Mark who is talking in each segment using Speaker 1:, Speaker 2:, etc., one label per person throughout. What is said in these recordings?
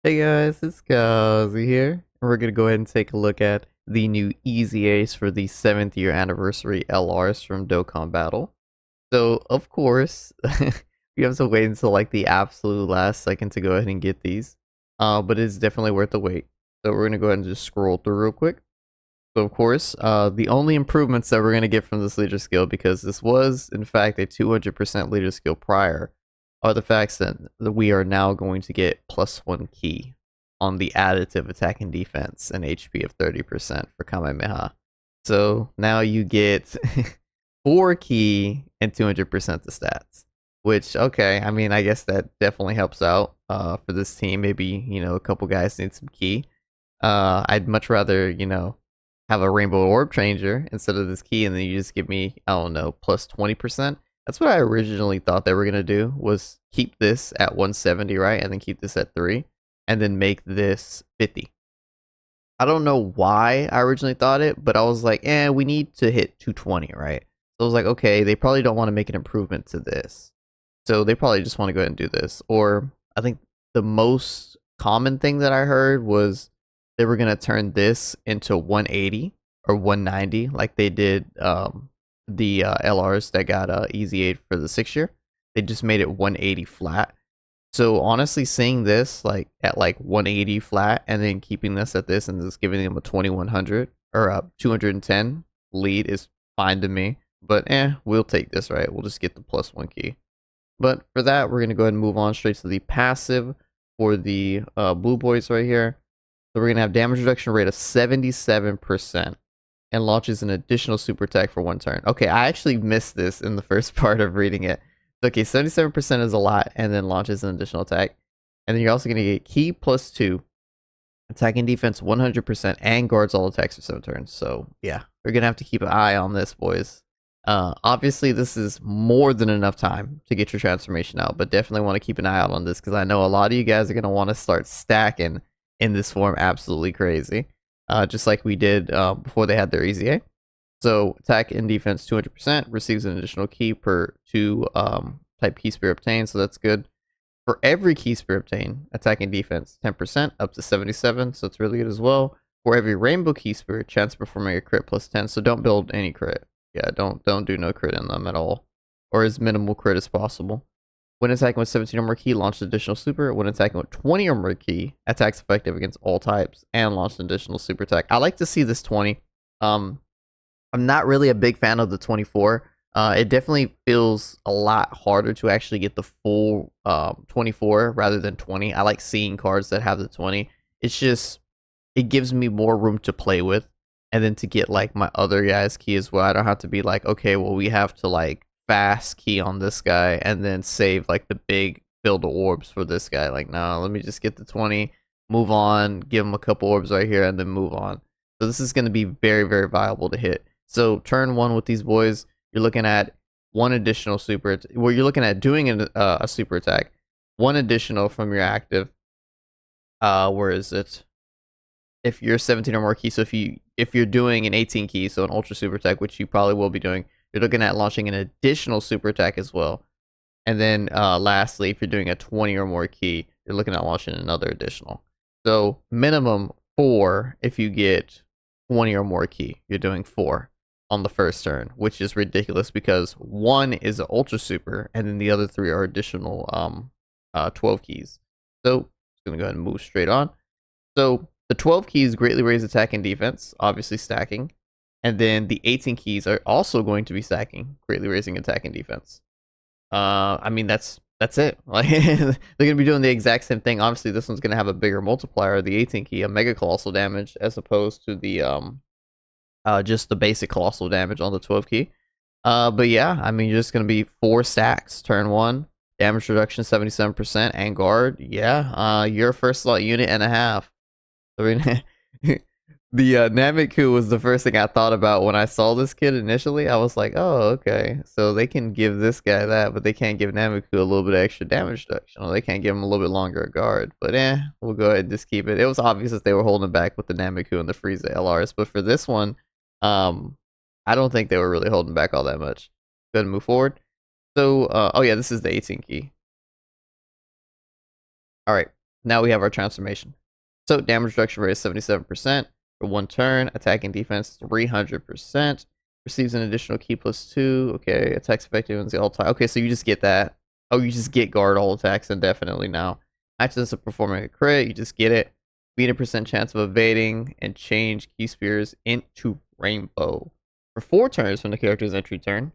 Speaker 1: Hey guys, it's Kazi here, and we're gonna go ahead and take a look at the new EZAs for the 7th year anniversary LRs from Dokkan Battle. So, of course, we have to wait until like the absolute last second to go ahead and get these. But it's definitely worth the wait. So we're gonna go ahead and just scroll through real quick. So of course, the only improvements that we're gonna get from this leader skill, because this was in fact a 200% leader skill prior, are the facts that we are now going to get +1 key on the additive attack and defense and HP of 30% for Kamehameha. So now you get 4 key and 200% the stats. Which, okay, I mean, I guess that definitely helps out for this team. Maybe, a couple guys need some key. I'd much rather, have a rainbow orb changer instead of this key, and then you just give me, I don't know, +20%. That's what I originally thought they were gonna do, was keep this at 170, right? And then keep this at 3, and then make this 50. I don't know why I originally thought it, but I was like, we need to hit 220, right? So I was like, okay, they probably don't want to make an improvement to this. So they probably just want to go ahead and do this. Or I think the most common thing that I heard was they were going to turn this into 180 or 190 like they did the LRs that got Easy 8 for the 6th year. They just made it 180 flat. So honestly, seeing this like at like 180 flat and then keeping this at this and just giving them a 2100 or a 210 lead is fine to me. But we'll take this, right? We'll just get the +1 key. But for that, we're gonna go ahead and move on straight to the passive for the blue boys right here. So we're gonna have damage reduction rate of 77% and launches an additional super attack for 1 turn. Okay, I actually missed this in the first part of reading it. Okay, 77% is a lot, and then launches an additional attack. And then you're also going to get key +2, attack and defense 100%, and guards all attacks for 7 turns. So, yeah, we're going to have to keep an eye on this, boys. Obviously, this is more than enough time to get your transformation out, but definitely want to keep an eye out on this, because I know a lot of you guys are going to want to start stacking in this form absolutely crazy. Just like we did before they had their EZA. So attack and defense 200%, receives an additional key per 2 type key spear obtained, so that's good. For every key spear obtained, attack and defense 10% up to 77, so it's really good as well. For every rainbow key spear, chance of performing a crit +10, so don't build any crit. Yeah, don't do no crit in them at all, or as minimal crit as possible. When attacking with 17 or more key, launch an additional super. When attacking with 20 or more key, attacks effective against all types, and launch an additional super attack. I like to see this 20. I'm not really a big fan of the 24. It definitely feels a lot harder to actually get the full 24 rather than 20. I like seeing cards that have the 20. It's just, it gives me more room to play with. And then to get like my other guy's key as well. I don't have to be like, okay, well, we have to like fast key on this guy and then save like the big build orbs for this guy. Like, no, let me just get the 20, move on, give him a couple orbs right here, and then move on. So this is going to be very, very viable to hit. So turn 1 with these boys, you're looking at 1 additional super. Well, you're looking at doing a super attack, 1 additional from your active. Where is it? If you're 17 or more key, so if you're doing an 18 key, so an ultra super attack, which you probably will be doing, you're looking at launching an additional super attack as well. And then lastly, if you're doing a 20 or more key, you're looking at launching another additional. So minimum 4 if you get 20 or more key. You're doing 4 on the first turn, which is ridiculous because 1 is an ultra super, and then the other 3 are additional 12 keys. So I'm gonna go ahead and move straight on. So the 12 keys greatly raise attack and defense, obviously stacking. And then the 18 keys are also going to be stacking, greatly raising attack and defense. I mean, that's it. Like, they're gonna be doing the exact same thing. Obviously, this one's gonna have a bigger multiplier, the 18 key, a mega colossal damage, as opposed to the just the basic colossal damage on the 12 key. But yeah, I mean, you're just gonna be 4 stacks, turn 1, damage reduction 77%, and guard. Yeah, your first slot unit and a half. I mean, the Nameku was the first thing I thought about when I saw this kid initially. I was like, oh, okay. So they can give this guy that, but they can't give Nameku a little bit of extra damage reduction. Or they can't give him a little bit longer a guard. But we'll go ahead and just keep it. It was obvious that they were holding back with the Nameku and the Frieza LRs. But for this one, I don't think they were really holding back all that much. Go ahead and move forward. So, oh yeah, this is the 18 key. All right. now we have our transformation. So damage reduction rate is 77% for 1 turn. Attack and defense 300%. Receives an additional key +2. Okay, attacks effective the all time. Okay, so you just get that. Oh, you just get guard all attacks indefinitely now. Actions of performing a crit, you just get it. Meet a percent chance of evading and change key spears into rainbow. For 4 turns from the character's entry turn,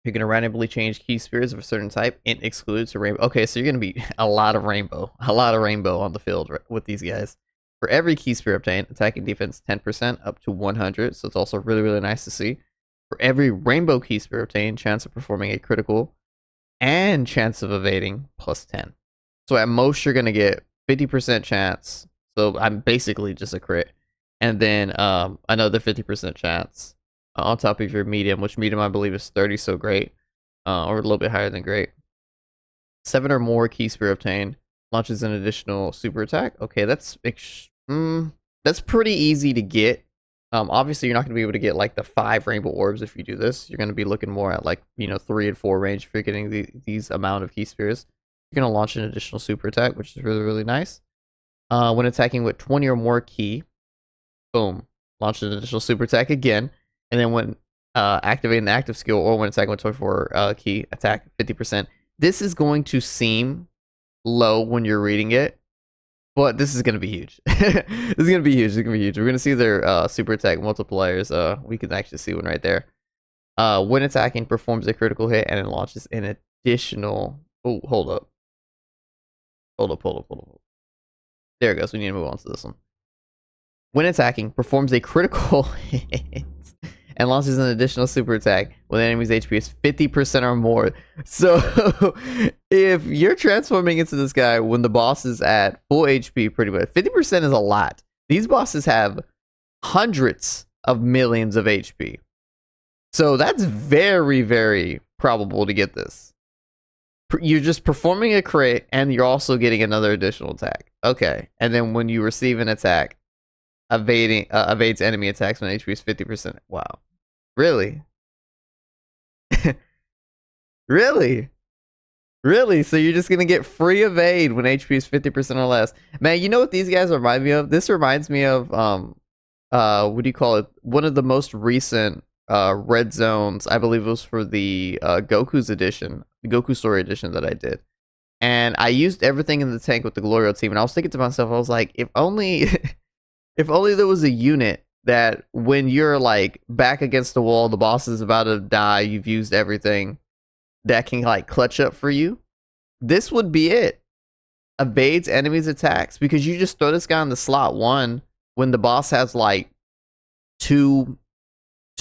Speaker 1: you're going to randomly change key spears of a certain type, int excluded to rainbow. Okay, so you're going to be a lot of rainbow on the field with these guys. For every key spear obtained, attack and defense 10% up to 100, so it's also really, really nice to see. For every rainbow key spear obtained, chance of performing a critical and chance of evading +10. So at most, you're going to get 50% chance. So I'm basically just a crit. And then another 50% chance on top of your medium, which medium I believe is 30, so great. Or a little bit higher than great. 7 or more key spear obtained. Launches an additional super attack. Okay, that's pretty easy to get. Obviously, you're not going to be able to get like the 5 rainbow orbs if you do this. You're going to be looking more at like 3 and 4 range if you're getting these amount of key spears. You're going to launch an additional super attack, which is really, really nice. When attacking with 20 or more key, boom, launch an additional super attack again. And then when activating the active skill or when attacking with 24 key, attack 50%. This is going to seem low when you're reading it, but this is going to be huge. This is going to be huge. It's going to be huge. We're going to see their super attack multipliers. We can actually see one right there. When attacking, performs a critical hit and it launches an additional... Oh, hold up. Hold up. There it goes. We need to move on to this one. When attacking, performs a critical hit and launches an additional super attack when the enemy's HP is 50% or more. So if you're transforming into this guy when the boss is at full HP, pretty much 50% is a lot. These bosses have hundreds of millions of HP. So that's very, very probable to get this. You're just performing a crit and you're also getting another additional attack. Okay. And then when you receive an attack, evades enemy attacks when HP is 50%. Wow. Really? Really? Really? So you're just gonna get free evade when HP is 50% or less. Man, you know what these guys remind me of? This reminds me of what do you call it? One of the most recent red zones, I believe it was for the Goku's edition, the Goku story edition that I did. And I used everything in the tank with the Glorio team, and I was thinking to myself, I was like, if only if only there was a unit that when you're like back against the wall, the boss is about to die, you've used everything, that can like clutch up for you. This would be it. Evades enemies' attacks, because you just throw this guy in the slot 1 when the boss has like two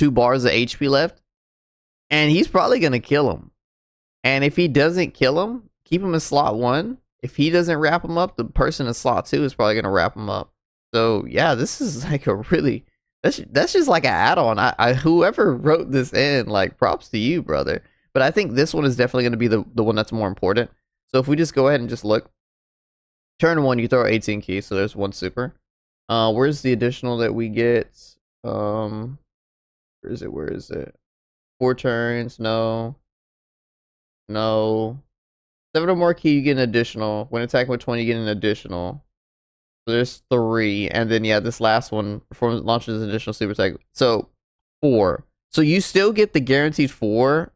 Speaker 1: bars of HP left, and he's probably gonna kill him. And if he doesn't kill him, keep him in slot 1. If he doesn't wrap him up, the person in slot 2 is probably gonna wrap him up. So yeah, this is like a really, that's just like an add-on. I whoever wrote this in, like, props to you, brother. But I think this one is definitely going to be the one that's more important. So if we just go ahead and just look, turn 1, you throw 18 keys, so there's 1 super. Where's the additional that we get? Where is it? 4 turns, no. 7 or more key, you get an additional. When attacking with 20, you get an additional. So there's 3, and then yeah, this last one launches an additional super attack. So 4. So you still get the guaranteed 4.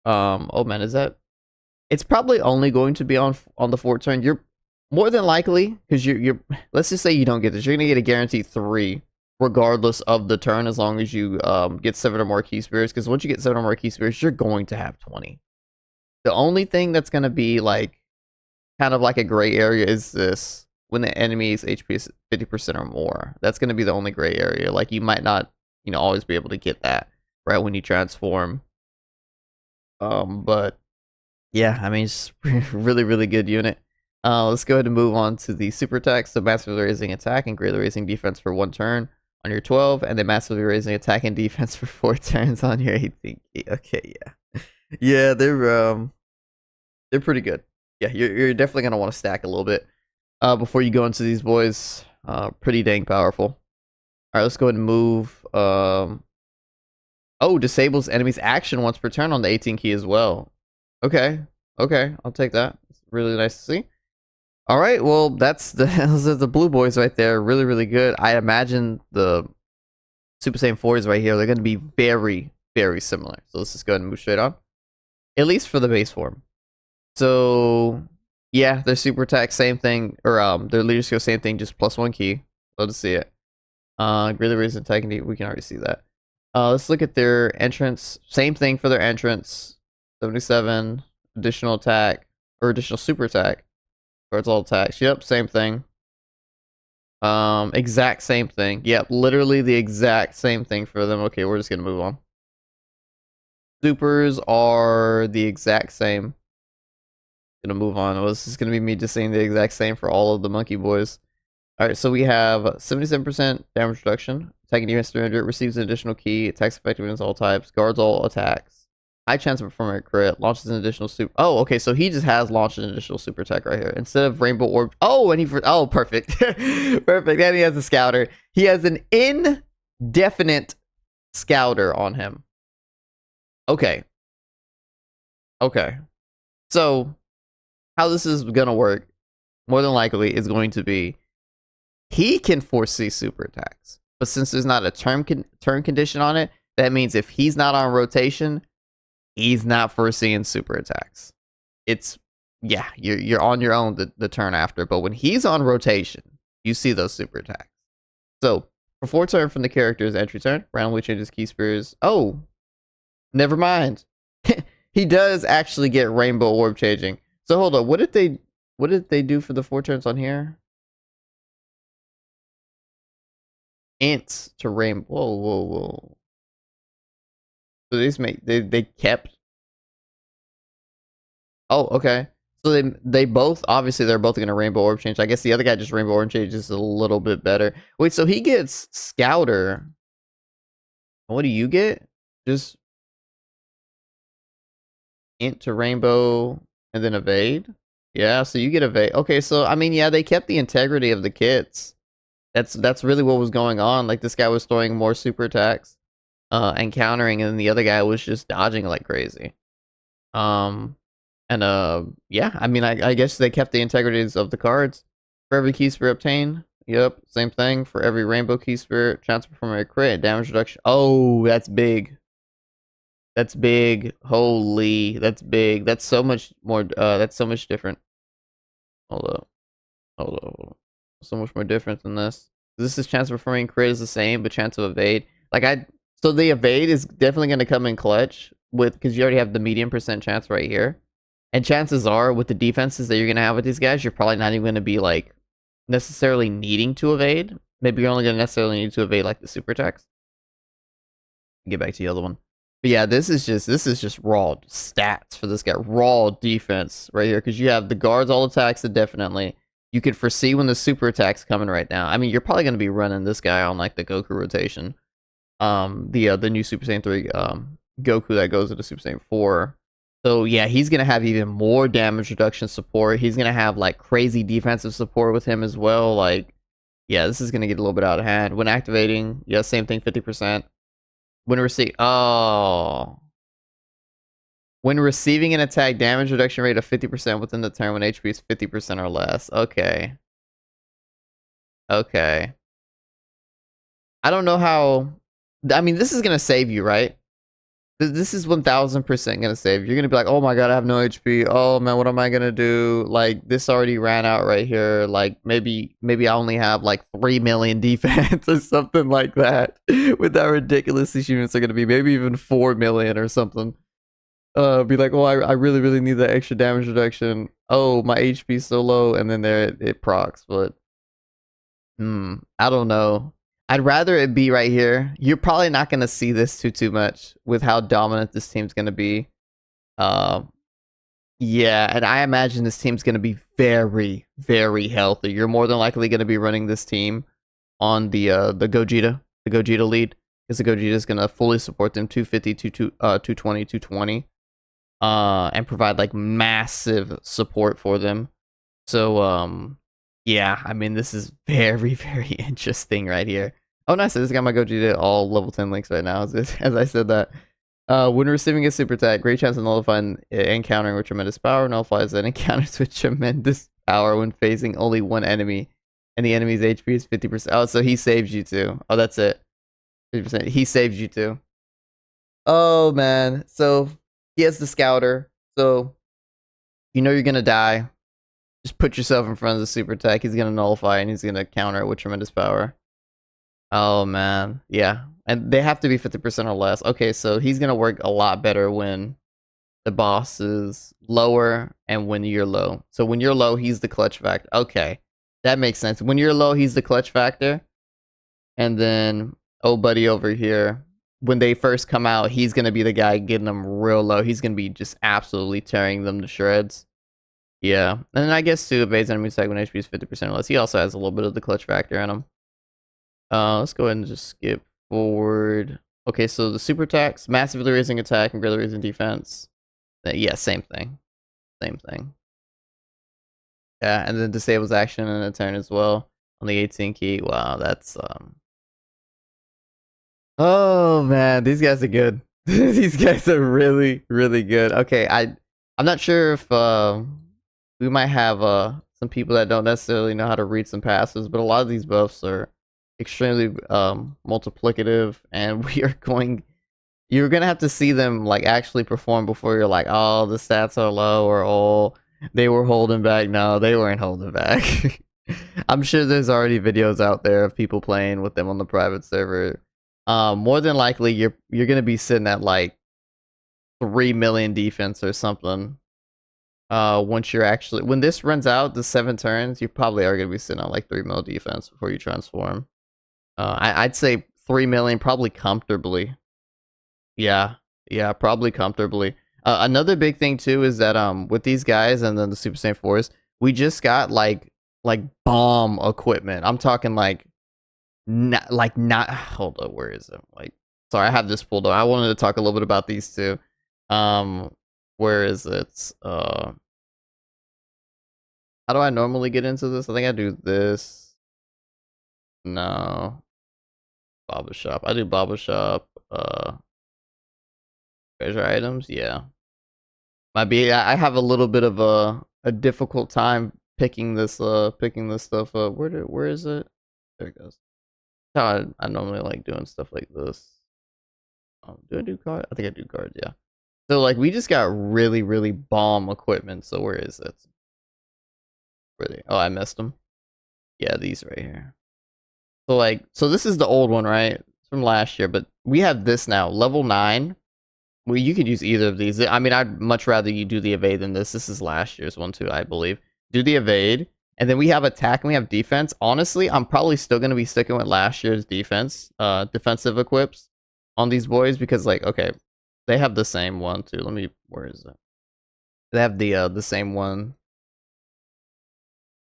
Speaker 1: Oh man, is that? It's probably only going to be on the 4th turn. You're more than likely, because you're. Let's just say you don't get this. You're gonna get a guaranteed 3, regardless of the turn, as long as you get 7 or more key spears. Because once you get 7 or more key spears, you're going to have 20. The only thing that's gonna be like kind of like a gray area is this. When the enemy's HP is 50% or more, that's going to be the only gray area. Like, you might not, always be able to get that right when you transform. But yeah, I mean, it's really, really good unit. Let's go ahead and move on to the super attack. So massively raising attack and greatly raising defense for 1 turn on your 12, and then massively raising attack and defense for 4 turns on your 18. Okay, yeah, yeah, they're pretty good. Yeah, you're definitely gonna want to stack a little bit before you go into these boys. Pretty dang powerful. All right, let's go ahead and move. Oh, disables enemy's action once per turn on the 18 key as well. Okay, I'll take that. It's really nice to see. All right, well, that's the those are the blue boys right there. Really, really good. I imagine the Super Saiyan 4s right here, they're going to be very, very similar. So let's just go ahead and move straight on. At least for the base form. So yeah, their super attack, same thing, or their leader skill, same thing, just +1 key. Love to see it. Greatly raised attack, we can already see that. Let's look at their entrance. Same thing for their entrance. 77 additional attack or additional super attack. Or it's all attacks. Yep, same thing. Exact same thing. Yep, literally the exact same thing for them. Okay, we're just gonna move on. Supers are the exact same. Gonna move on. Well, this is gonna be me just saying the exact same for all of the monkey boys. Alright, so we have 77% damage reduction. Attacking defense 300, receives an additional key, attacks effective against all types, guards all attacks. High chance of performing a crit, launches an additional super. Oh, okay, so he just has launched an additional super attack right here. Instead of rainbow orb. Oh, and oh, perfect. Perfect. And he has a scouter. He has an indefinite scouter on him. Okay. Okay. So, how this is gonna work, more than likely, is going to be he can foresee super attacks. But since there's not a turn condition on it, that means if he's not on rotation, he's not foreseeing super attacks. It's, yeah, you're on your own the turn after. But when he's on rotation, you see those super attacks. So, before turn from the character's entry turn, randomly changes key spears. Oh, never mind. He does actually get rainbow orb changing. So hold on, what did they do for the 4 turns on here? Ints to rainbow. Whoa. So they kept. Oh, okay. So they both, obviously they're both gonna rainbow orb change. I guess the other guy just rainbow orb changes a little bit better. Wait, so he gets Scouter. What do you get? Just int to rainbow and then evade? Yeah, so you get evade. Okay, so I mean, yeah, they kept the integrity of the kits. That's really what was going on. Like, this guy was throwing more super attacks and countering, and the other guy was just dodging like crazy. Yeah, I mean, I guess they kept the integrities of the cards. For every key spirit obtained, yep, same thing. For every rainbow key spirit, chance of performing a crit, damage reduction. Oh, that's big. That's big. Holy, that's big. That's so much more. That's so much different. Hold up. Hold up. So much more different than this. This is chance of performing crit is the same, but chance of evade. So the evade is definitely going to come in clutch with, because you already have the medium percent chance right here. And chances are, with the defenses that you're going to have with these guys, you're probably not even going to be like necessarily needing to evade. Maybe you're only going to necessarily need to evade like the super attacks. Get back to the other one. But yeah, this is just raw stats for this guy. Raw defense right here, because you have the guards all attacks indefinitely. You can foresee when the super attack's coming right now. I mean, you're probably going to be running this guy on like the GOKU rotation. The new Super Saiyan 3 GOKU that goes into Super Saiyan 4. So yeah, he's going to have even more damage reduction support. He's going to have like crazy defensive support with him as well. Like, yeah, this is going to get a little bit out of hand. When activating, yeah, same thing, 50%. When receiving an attack, damage reduction rate of 50% within the turn when HP is 50% or less. Okay. Okay. I don't know how. I mean, this is gonna save you, right? This is 1000% gonna save you. You're gonna be like, oh my god, I have no HP. Oh man, what am I gonna do? Like, this already ran out right here. Like, maybe I only have like 3 million defense or something like that. With how ridiculous these units are gonna be. Maybe even 4 million or something. Be like, oh, I really need that extra damage reduction. Oh, my HP is so low, and then there it procs. But I don't know. I'd rather it be right here. You're probably not gonna see this too much with how dominant this team's gonna be. Yeah, and I imagine this team's gonna be very, very healthy. You're more than likely gonna be running this team on the GOGETA lead, because the GOGETA is gonna fully support them 250, 220, 220. And provide like massive support for them. So yeah, I mean, this is very, very interesting right here. Oh nice, this got my GOGETA all level 10 links right now as I said that. When receiving a super attack, great chance of nullifying and countering with tremendous power, nullifies that encounters with tremendous power when facing only one enemy, and the enemy's HP is 50%. Oh, so he saves you too. Oh, that's it. 50%. He saves you too. Oh man. So he has the scouter. So you know you're gonna die. Just put yourself in front of the super attack. He's gonna nullify and he's gonna counter it with tremendous power. Oh man. Yeah. And they have to be 50% or less. Okay, so he's gonna work a lot better when the boss is lower and when you're low. So when you're low, he's the clutch factor. Okay. That makes sense. When you're low, he's the clutch factor. And then, oh buddy over here, when they first come out, he's going to be the guy getting them real low. He's going to be just absolutely tearing them to shreds. Yeah. And then I guess too, evades enemy attack when HP is 50% or less. He also has a little bit of the clutch factor in him. Let's go ahead and just skip forward. Okay, so the super attacks, massively raising attack and greatly raising defense. Yeah, same thing. Same thing. Yeah, and then disables action in a turn as well on the 18 key. Wow, that's oh man, these guys are good. These guys are really, really good. Okay, I'm not sure if we might have some people that don't necessarily know how to read some passes, but a lot of these buffs are extremely multiplicative, and you're gonna have to see them like actually perform before you're like, oh, the stats are low, or oh, they were holding back. No, they weren't holding back. I'm sure there's already videos out there of people playing with them on the private server. More than likely, you're gonna be sitting at like 3 million defense or something. Once you're actually when this runs out, the 7 turns, you probably are gonna be sitting at like 3 mil defense before you transform. I'd say 3 million probably comfortably. Yeah, yeah, probably comfortably. Another big thing too is that with these guys and then the Super Saiyan 4s, we just got like bomb equipment. I'm talking like not hold up, where is it? Like sorry, I have this pulled up. I wanted to talk a little bit about these two. Where is it? How do I normally get into this? I think I do this. No. Baba Shop. I do Baba Shop. Treasure items, yeah. Might be I have a little bit of a difficult time picking this stuff up. Where is it? There it goes. That's how I normally like doing stuff like this. Do I do cards? I think I do cards, yeah. So like we just got really, really bomb equipment. So where is it? Really? Oh, I missed them. Yeah, these right here. So like, so this is the old one, right? It's from last year, but we have this now, level 9. Well, you could use either of these. I mean, I'd much rather you do the evade than this. This is last year's one too, I believe. Do the evade, and then we have attack and we have defense. Honestly, I'm probably still gonna be sticking with last year's defense, defensive equips on these boys because, like, okay, they have the same one too. Let me, where is it? They have the same one.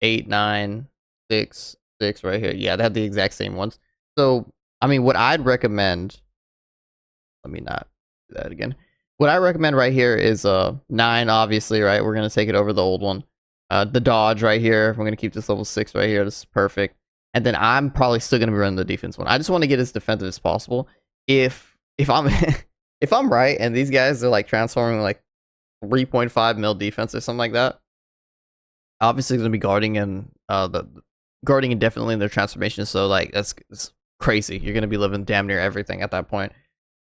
Speaker 1: 8, 9, 6, 6 right here. Yeah, they have the exact same ones. So, I mean, what I'd recommend. Let me not that again. What I recommend right here is 9, obviously, right? We're gonna take it over the old one. The dodge right here. We're gonna keep this level 6 right here. This is perfect. And then I'm probably still gonna be running the defense one. I just want to get as defensive as possible. If I'm if I'm right and these guys are like transforming like 3.5 mil defense or something like that, obviously gonna be guarding and the guarding indefinitely in their transformation. So like that's crazy. You're gonna be living damn near everything at that point.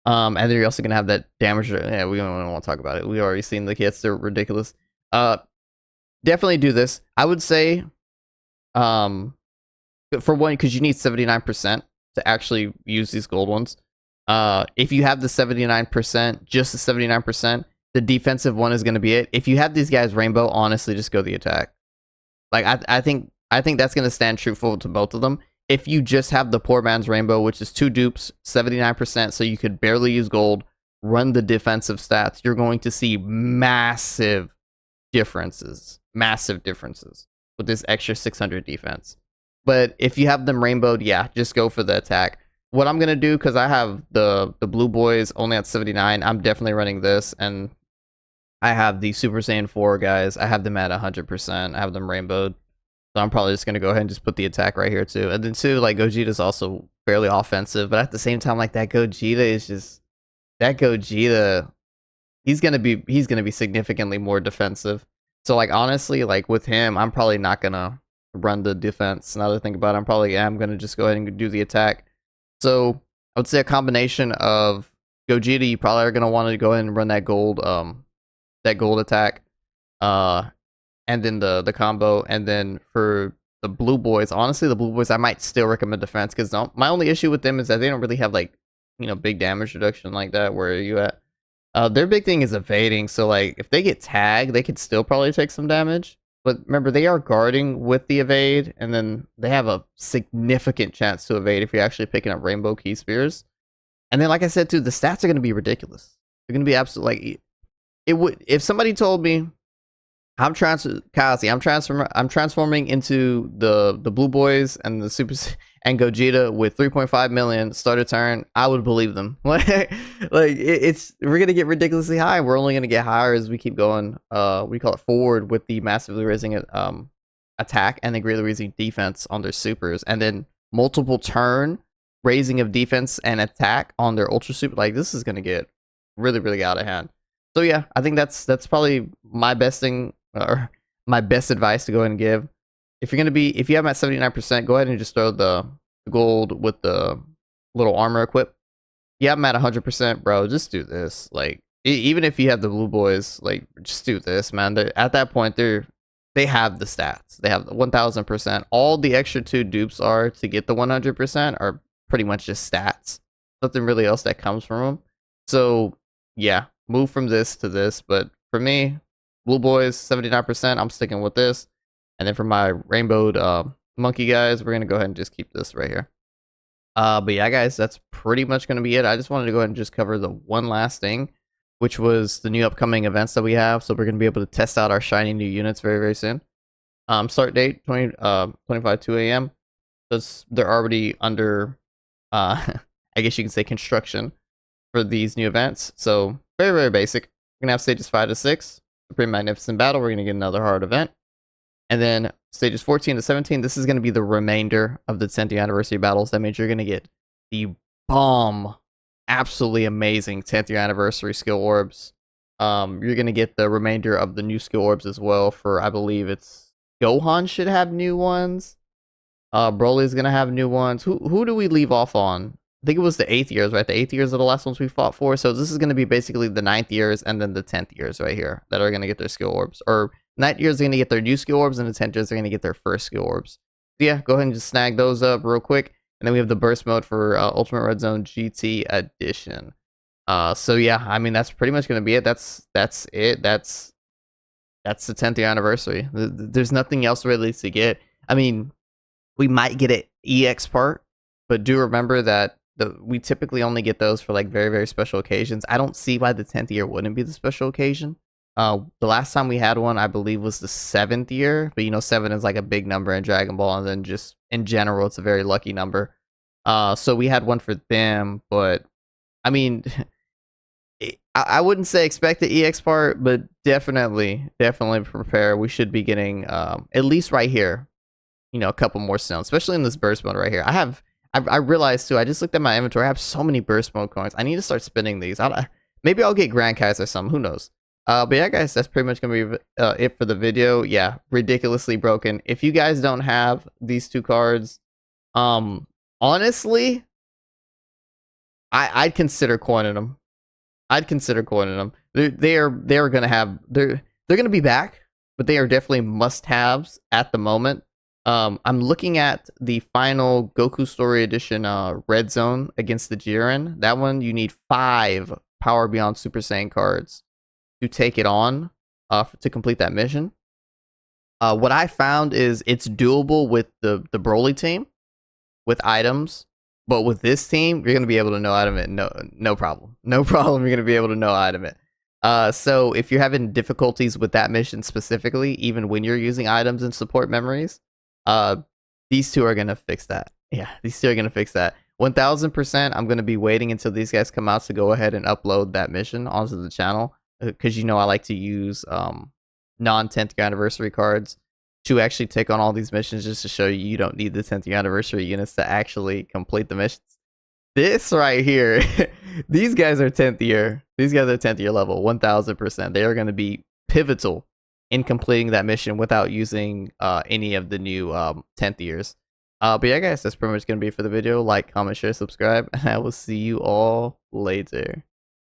Speaker 1: And then you're also gonna have that damage. Yeah, we don't want to talk about it. We already seen the kits; they're ridiculous. Definitely do this. I would say, for one, because you need 79% to actually use these gold ones. If you have the 79%, just the 79%, the defensive one is gonna be it. If you have these guys rainbow, honestly, just go the attack. Like I think that's gonna stand truthful to both of them. If you just have the poor man's rainbow, which is 2 dupes, 79%, so you could barely use gold, run the defensive stats, you're going to see massive differences with this extra 600 defense. But if you have them rainbowed, yeah, just go for the attack. What I'm gonna do, because I have the blue boys only at 79, I'm definitely running this, and I have the Super Saiyan 4 guys, I have them at 100%, I have them rainbowed. So I'm probably just going to go ahead and just put the attack right here too. And then too, like Gogeta is also fairly offensive, but at the same time, like that Gogeta is just he's going to be significantly more defensive. So like honestly, like with him, I'm probably not gonna run the defense. Now that I think about it, I'm probably am gonna just go ahead and do the attack. So I would say a combination of Gogeta. You probably are gonna want to go ahead and run that gold attack, uh, and then the combo, and then for the blue boys, honestly, the blue boys I might still recommend defense because my only issue with them is that they don't really have like big damage reduction like that. Where are you at? Their big thing is evading, so like if they get tagged, they could still probably take some damage. But remember, they are guarding with the evade, and then they have a significant chance to evade if you're actually picking up rainbow key spears. And then, like I said too, the stats are going to be ridiculous. They're going to be absolutely like it would if somebody told me I'm transforming into the blue boys and the super and Gogeta with 3.5 million start a turn. I would believe them. It's we're gonna get ridiculously high. We're only gonna get higher as we keep going. We call it forward with the massively raising attack and the greatly raising defense on their supers, and then multiple turn raising of defense and attack on their ultra super. Like this is gonna get really out of hand. So yeah, I think that's probably my best thing or my best advice to go ahead and give. If you have them at 79%, go ahead and just throw the gold with the little armor equip. You have them at 100%, bro. Just do this. Like even if you have the blue boys, like just do this, man. At that point, they have the stats. They have the 1000%. All the extra 2 dupes are to get the 100% are pretty much just stats. Nothing really else that comes from them. So yeah, move from this to this. But for me, blue boys 79%. I'm sticking with this. And then for my rainbowed monkey guys, we're gonna go ahead and just keep this right here. But yeah, guys, that's pretty much gonna be it. I just wanted to go ahead and just cover the one last thing, which was the new upcoming events that we have. So we're gonna be able to test out our shiny new units very soon. Start date 25 2 a.m. because they're already under I guess you can say construction for these new events. So very basic. We're gonna have stages 5 to 6. A pretty magnificent battle. We're gonna get another hard event. And then stages 14 to 17, this is going to be the remainder of the 10th anniversary battles. That means you're going to get the bomb, absolutely amazing 10th year anniversary skill orbs. You're going to get the remainder of the new skill orbs as well for, I believe it's Gohan should have new ones. Broly's going to have new ones. Who do we leave off on? I think it was the 8th years, right? The 8th years are the last ones we fought for. So this is going to be basically the 9th years and then the 10th years right here that are going to get their skill orbs. Or 9th years are going to get their new skill orbs, and the 10th years are going to get their first skill orbs. So yeah, go ahead and just snag those up real quick. And then we have the burst mode for Ultimate Red Zone GT Edition. So yeah, I mean, that's pretty much going to be it. That's it. That's the 10th year anniversary. There's nothing else really to get. I mean, we might get an EX part, but do remember that we typically only get those for like very special occasions. I don't see why the 10th year wouldn't be the special occasion. The last time we had one, I believe, was the 7th year, but 7 is like a big number in Dragon Ball, and then just in general, it's a very lucky number. So we had one for them, but I mean, I wouldn't say expect the EX part, but definitely prepare. We should be getting at least right here, a couple more stones, especially in this burst mode right here. I realized too, I just looked at my inventory. I have so many burst mode coins. I need to start spending these. Maybe I'll get Grand Kai's or something. Who knows? But yeah, guys, that's pretty much gonna be it for the video. Yeah, ridiculously broken. If you guys don't have these 2 cards, honestly, I'd consider coining them. They're gonna be back, but they are definitely must-haves at the moment. I'm looking at the final Goku Story Edition Red Zone against the Jiren. That one, you need 5 Power Beyond Super Saiyan cards to take it on to complete that mission. What I found is it's doable with the Broly team with items, but with this team, you're gonna be able to no item it. No problem. You're gonna be able to no item it. So if you're having difficulties with that mission specifically, even when you're using items and support memories, these 2 are gonna fix that. Yeah, these 2 are gonna fix that. 1000%. I'm gonna be waiting until these guys come out to go ahead and upload that mission onto the channel. Because I like to use non-10th year anniversary cards to actually take on all these missions, just to show you don't need the 10th year anniversary units to actually complete the missions. This right here, these guys are 10th year. These guys are 10th year level, 1000%. They are going to be pivotal in completing that mission without using any of the new 10th years. But yeah, guys, that's pretty much gonna be it for the video. Like, comment, share, subscribe, and I will see you all later.